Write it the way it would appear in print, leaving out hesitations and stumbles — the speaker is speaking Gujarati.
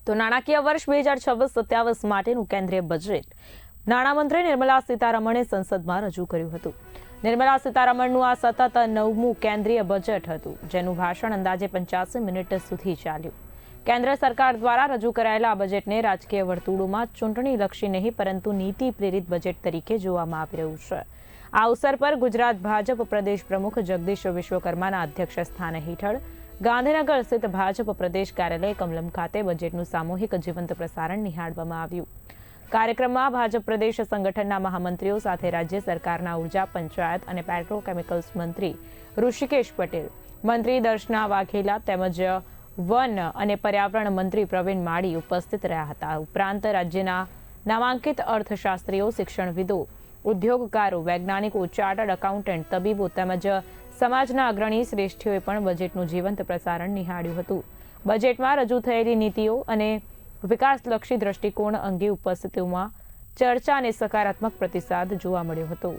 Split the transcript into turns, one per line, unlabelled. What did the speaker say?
તો નાણાકીય વર્ષ 2026-27 માટેનું કેન્દ્રીય બજેટ નાણામંત્રી નિર્મલા સીતારમણે સંસદમાં રજૂ કર્યું હતું। નિર્મલા સીતારમણનું આ સતત 9મું કેન્દ્રીય બજેટ હતું, જેનું ભાષણ અંદાજે 85 મિનિટ સુધી ચાલ્યું। કેન્દ્ર સરકાર દ્વારા રજૂ કરાયેલા આ બજેટને રાજકીય વર્તુળોમાં ચૂંટણીલક્ષી નહીં પરંતુ નીતિ પ્રેરિત બજેટ તરીકે જોવામાં આવી રહ્યું છે। આ અવસર પર ગુજરાત ભાજપ પ્રદેશ પ્રમુખ જગદીશ વિશ્વકર્માના અધ્યક્ષ સ્થાને હેઠળ ગાંધીનગર સ્થિત ભાજપ પ્રદેશ કાર્યાલય કમલમ ખાતે બજેટનું સામૂહિક જીવંત પ્રસારણ નિહાળવામાં આવ્યું। કાર્યક્રમમાં ભાજપ પ્રદેશ સંગઠનના મહામંત્રીઓ સાથે રાજ્ય સરકારના ઉર્જા, પંચાયત અને પેટ્રોકેમિકલ્સ મંત્રી ઋષિકેશ પટેલ, મંત્રી દર્શના વાઘેલા તેમજ વન અને પર્યાવરણ મંત્રી પ્રવીણ માળી ઉપસ્થિત રહ્યા હતા। ઉપરાંત રાજ્યના નામાંકિત અર્થશાસ્ત્રીઓ, શિક્ષણવિદો, ઉદ્યોગકારો, વૈજ્ઞાનિકો, ચાર્ટર્ડ એકાઉન્ટન્ટ, તબીબો તેમજ સમાજના અગ્રણી શ્રેષ્ઠીઓએ પણ બજેટનું જીવંત પ્રસારણ નિહાળ્યું હતું। બજેટમાં રજૂ થયેલી નીતિઓ અને વિકાસલક્ષી દ્રષ્ટિકોણ અંગે ઉપસ્થિતોમાં ચર્ચા અને સકારાત્મક પ્રતિસાદ જોવા મળ્યો હતો।